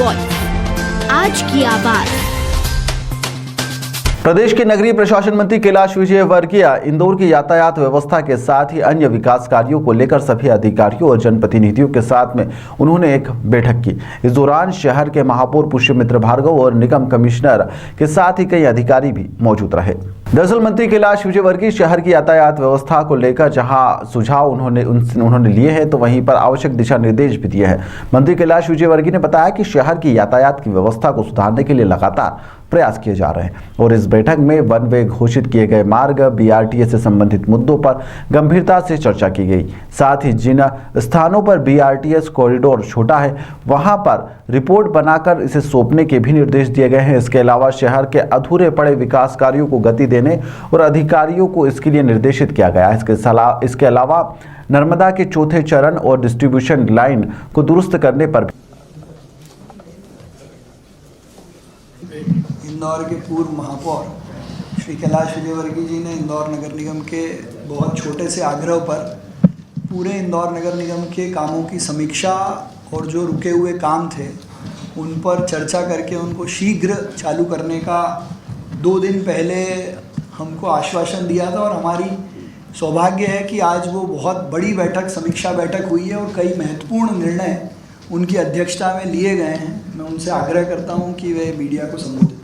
Voice, आज की आवाज। प्रदेश के नगरीय प्रशासन मंत्री कैलाश विजयवर्गीय इंदौर की यातायात व्यवस्था के साथ ही अन्य विकास कार्यों को लेकर सभी अधिकारियों और जनप्रतिनिधियों के साथ में उन्होंने एक बैठक की। इस दौरान शहर के महापौर पुष्यमित्र भार्गव और निगम कमिश्नर के साथ ही कई अधिकारी भी मौजूद रहे। दरअसल मंत्री कैलाश विजयवर्गीय शहर की यातायात व्यवस्था को लेकर जहां सुझाव उन्होंने लिए हैं तो वहीं पर आवश्यक दिशा निर्देश भी दिए हैं। मंत्री कैलाश विजयवर्गीय ने बताया कि शहर की यातायात की व्यवस्था को सुधारने के लिए लगातार प्रयास किए जा रहे हैं और इस बैठक में वन वे घोषित किए गए मार्ग, BRTS से संबंधित मुद्दों पर गंभीरता से चर्चा की गई। साथ ही जिन स्थानों पर BRTS कॉरिडोर छोटा है वहां पर रिपोर्ट बनाकर इसे सौंपने के भी निर्देश दिए गए हैं। इसके अलावा शहर के अधूरे पड़े विकास कार्यों को गति देने और अधिकारियों को इसके लिए निर्देशित किया गया है। इसके अलावा नर्मदा के चौथे चरण और डिस्ट्रीब्यूशन लाइन को दुरुस्त करने पर इंदौर के पूर्व महापौर श्री कैलाश विजयवर्गीय जी ने इंदौर नगर निगम के बहुत छोटे से आग्रह पर पूरे इंदौर नगर निगम के कामों की समीक्षा और जो रुके हुए काम थे उन पर चर्चा करके उनको शीघ्र चालू करने का 2 दिन पहले हमको आश्वासन दिया था और हमारी सौभाग्य है कि आज वो बहुत बड़ी बैठक, समीक्षा बैठक हुई है और कई महत्वपूर्ण निर्णय उनकी अध्यक्षता में लिए गए हैं। मैं उनसे आग्रह करता हूं कि वे मीडिया को संबोधित करें।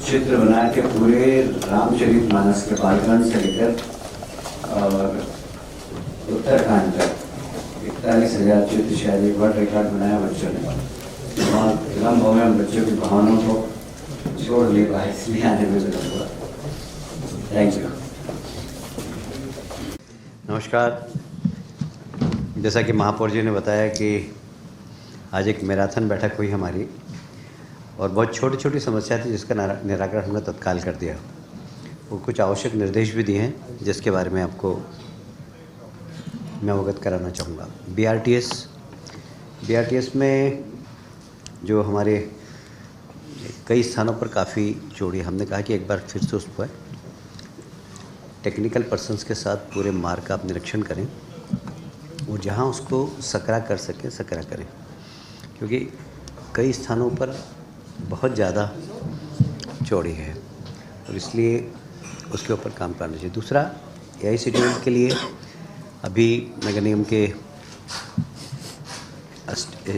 चित्र बना के पूरे रामचरितमानस के बालकांड से लेकर और उत्तराखंड तक 41,000 चित्र शायद एक वर्ल्ड रिकॉर्ड बनाया बच्चों ने। वहाँ कम हो गए बच्चों की भावनाओं को छोड़ ले पाए, इसलिए आने में विलम्ब हुआ। Thank you. नमस्कार। जैसा कि महापौर जी ने बताया कि आज एक मैराथन बैठक हुई हमारी और बहुत छोटी छोटी समस्या थी जिसका निराकरण हमने तत्काल कर दिया। वो कुछ आवश्यक निर्देश भी दिए हैं जिसके बारे में आपको मैं अवगत कराना चाहूँगा। BRTS में जो हमारे कई स्थानों पर काफ़ी चौड़ी, हमने कहा कि एक बार फिर से उस पर टेक्निकल पर्सन्स के साथ पूरे मार्ग का आप निरीक्षण करें और जहाँ उसको सकरा कर सकें सकरा करें, क्योंकि कई स्थानों पर बहुत ज़्यादा चौड़ी है और इसलिए उसके ऊपर काम करना चाहिए। दूसरा, AICTE के लिए अभी नगर निगम के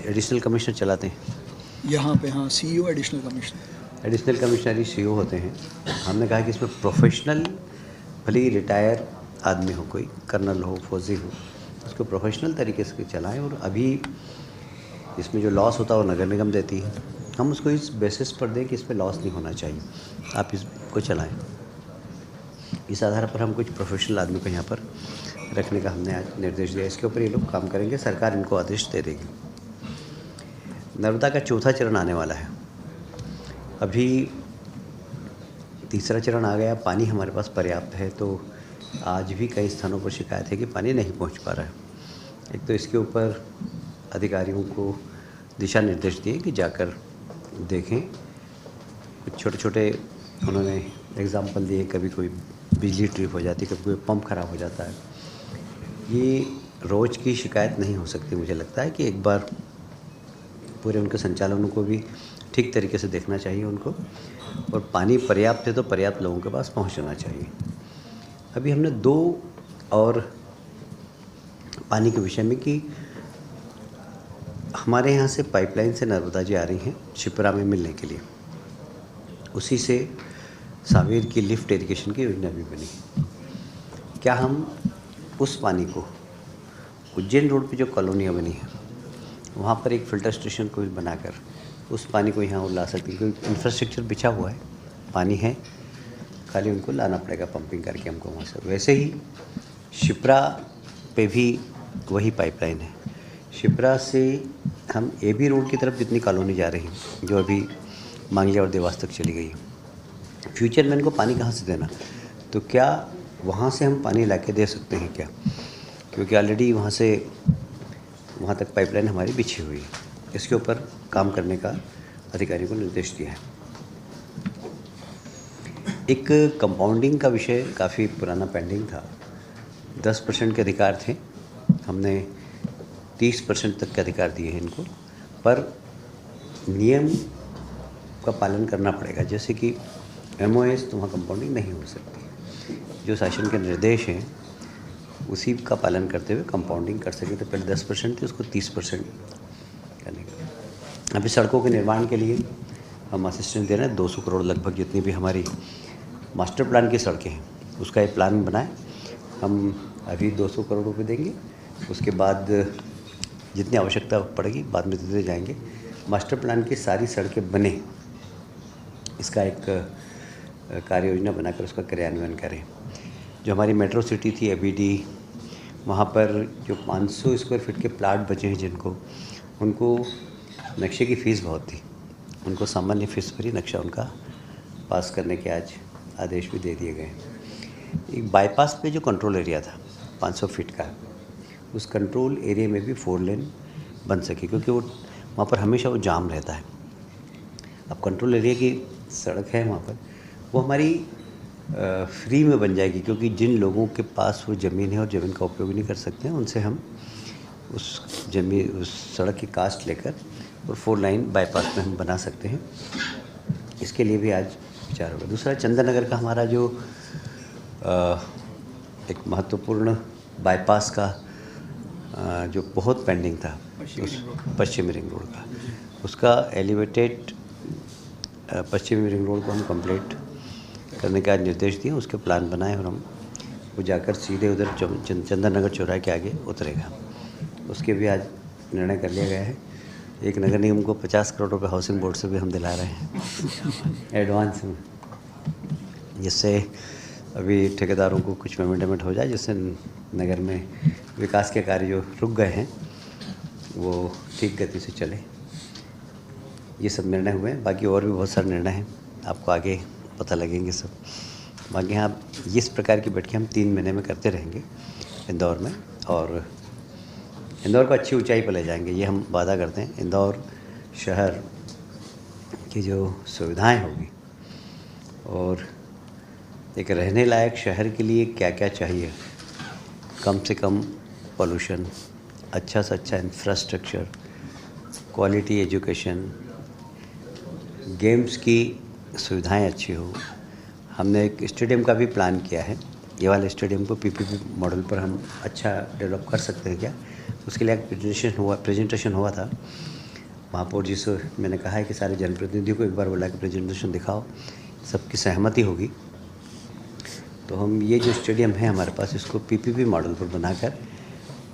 एडिशनल कमिश्नर चलाते हैं यहाँ पे। हाँ, CEO एडिशनल कमिश्नर ही CEO होते हैं। हमने कहा कि इसमें प्रोफेशनल, भले ही रिटायर आदमी हो, कोई कर्नल हो, फौजी हो, उसको प्रोफेशनल तरीके से चलाएं और अभी इसमें जो लॉस होता है वो नगर निगम देती है। हम उसको इस बेसिस पर दें कि इस पर लॉस नहीं होना चाहिए, आप इसको चलाएं। इस आधार पर हम कुछ प्रोफेशनल आदमी को यहाँ पर रखने का हमने आज निर्देश दिया। इसके ऊपर ये लोग काम करेंगे, सरकार इनको आदेश दे देगी। नर्मदा का चौथा चरण आने वाला है, अभी तीसरा चरण आ गया। पानी हमारे पास पर्याप्त है, तो आज भी कई स्थानों पर शिकायत है कि पानी नहीं पहुँच पा रहा है। एक तो इसके ऊपर अधिकारियों को दिशा निर्देश दिए कि जाकर देखें। कुछ छोटे छोटे उन्होंने एग्जाम्पल दिए, कभी कोई बिजली ट्रिप हो जाती है, कभी कोई पंप खराब हो जाता है। ये रोज़ की शिकायत नहीं हो सकती। मुझे लगता है कि एक बार पूरे उनके संचालनों को भी ठीक तरीके से देखना चाहिए उनको, और पानी पर्याप्त है तो पर्याप्त लोगों के पास पहुंचना चाहिए। अभी हमने 2 और पानी के विषय में कि हमारे यहाँ से पाइपलाइन से नर्मदा जी आ रही हैं शिप्रा में मिलने के लिए, उसी से सावेर की लिफ्ट इरिगेशन की योजना भी बनी। क्या हम उस पानी को उज्जैन रोड पे जो कॉलोनियाँ बनी हैं वहाँ पर एक फ़िल्टर स्टेशन को बनाकर उस पानी को यहाँ ला सकते हैं, क्योंकि इंफ्रास्ट्रक्चर बिछा हुआ है, पानी है, खाली उनको लाना पड़ेगा पंपिंग करके हमको वहाँ से। वैसे ही शिप्रा पे भी वही पाइपलाइन है। शिप्रा से हम AB रोड की तरफ जितनी कॉलोनी जा रही हैं, जो अभी मांगलिया और देवास तक चली गई है, फ्यूचर में इनको पानी कहाँ से देना, तो क्या वहाँ से हम पानी लाके दे सकते हैं क्या? क्योंकि ऑलरेडी वहाँ से वहाँ तक पाइपलाइन हमारी बिछी हुई है। इसके ऊपर काम करने का अधिकारियों को निर्देश दिया है। एक कंपाउंडिंग का विषय काफ़ी पुराना पेंडिंग था। 10% के अधिकार थे, हमने 30% तक के अधिकार दिए हैं इनको, पर नियम का पालन करना पड़ेगा। जैसे कि MOS तो वहाँ कंपाउंडिंग नहीं हो सकती। जो शासन के निर्देश हैं उसी का पालन करते हुए कंपाउंडिंग कर सके। तो पहले 10% थी, उसको 30% करने का। अभी सड़कों के निर्माण के लिए हम असिस्टेंस दे रहे हैं। 200 करोड़ लगभग जितनी भी हमारी मास्टर प्लान की सड़कें हैं उसका एक प्लान बनाए। हम अभी 200 करोड़ रुपये देंगे, उसके बाद जितनी आवश्यकता पड़ेगी बाद में देते जाएंगे। मास्टर प्लान की सारी सड़कें बने, इसका एक कार्य योजना बनाकर उसका क्रियान्वयन करें। जो हमारी मेट्रो सिटी थी ABD, वहाँ पर जो 500 स्क्वायर फीट के प्लाट बचे हैं जिनको, उनको नक्शे की फ़ीस बहुत थी, उनको सामान्य फ़ीस पर ही नक्शा उनका पास करने के आज आदेश भी दे दिए गए। एक बाईपास पे जो कंट्रोल एरिया था 500 फीट का, उस कंट्रोल एरिया में भी 4 लेन बन सके, क्योंकि वो वहाँ पर हमेशा वो जाम रहता है। अब कंट्रोल एरिया की सड़क है वहाँ पर, वो हमारी फ्री में बन जाएगी, क्योंकि जिन लोगों के पास वो ज़मीन है और ज़मीन का उपयोग नहीं कर सकते हैं उनसे हम उस सड़क की कास्ट लेकर और 4 लाइन बाईपास में हम बना सकते हैं। इसके लिए भी आज विचार होगा। दूसरा, चंदन नगर का हमारा जो एक महत्वपूर्ण बाईपास का जो बहुत पेंडिंग था, पश्चिमी रिंग रोड का, उसका एलिवेटेड पश्चिमी रिंग रोड को हम कंप्लीट करने का निर्देश दिए। उसके प्लान बनाए और हम वो जाकर सीधे उधर चंदन नगर चौराहे के आगे उतरेगा। उसके भी आज निर्णय कर लिया गया है। एक नगर निगम को 50 करोड़ रुपए हाउसिंग बोर्ड से भी हम दिला रहे हैं एडवांस में, जिससे अभी ठेकेदारों को कुछ पेमेंट हो जाए, जिससे नगर में विकास के कार्य जो रुक गए हैं वो ठीक गति से चले। ये सब निर्णय हुए हैं। बाकी और भी बहुत सारे निर्णय हैं, आपको आगे पता लगेंगे सब। बाकी यहाँ इस प्रकार की बैठकें हम 3 महीने में करते रहेंगे इंदौर में, और इंदौर को अच्छी ऊंचाई पर ले जाएंगे, ये हम वादा करते हैं। इंदौर शहर की जो सुविधाएं होगी और एक रहने लायक शहर के लिए क्या क्या चाहिए, कम से कम पोल्यूशन, अच्छा से अच्छा इंफ्रास्ट्रक्चर, क्वालिटी एजुकेशन, गेम्स की सुविधाएं अच्छी हो। हमने एक स्टेडियम का भी प्लान किया है। ये वाले स्टेडियम को PPP मॉडल पर हम अच्छा डेवलप कर सकते हैं क्या, उसके लिए एक प्रेजेंटेशन हुआ था महापौर जी से। मैंने कहा है कि सारे जनप्रतिनिधियों को एक बार बुला के प्रेजेंटेशन दिखाओ, सबकी सहमति होगी तो हम ये जो स्टेडियम है हमारे पास, इसको PPP मॉडल पर बनाकर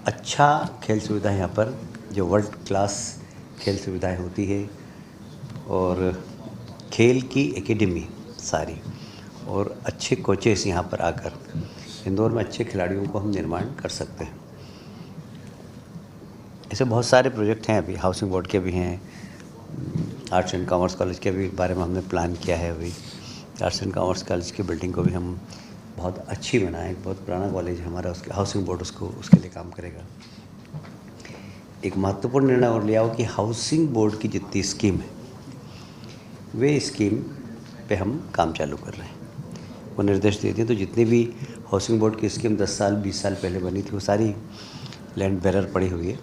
अच्छा खेल सुविधा यहाँ पर, जो वर्ल्ड क्लास खेल सुविधाएं होती है, और खेल की एकेडमी सारी, और अच्छे कोचेस यहाँ पर आकर इंदौर में अच्छे खिलाड़ियों को हम निर्माण कर सकते हैं। ऐसे बहुत सारे प्रोजेक्ट हैं, अभी हाउसिंग बोर्ड के भी हैं, आर्ट्स एंड कॉमर्स कॉलेज के भी बारे में हमने प्लान किया है। अभी आर्ट्स एंड कॉमर्स कॉलेज की बिल्डिंग को भी हम बहुत अच्छी बनाएं, बहुत पुराना कॉलेज है हमारा, उसके हाउसिंग बोर्ड उसके लिए काम करेगा। एक महत्वपूर्ण निर्णय और लिया हो कि हाउसिंग बोर्ड की जितनी स्कीम है वे स्कीम पे हम काम चालू कर रहे हैं, वो निर्देश दे दिए। तो जितनी भी हाउसिंग बोर्ड की स्कीम 10 साल 20 साल पहले बनी थी वो सारी लैंड बेरर पड़ी हुई है।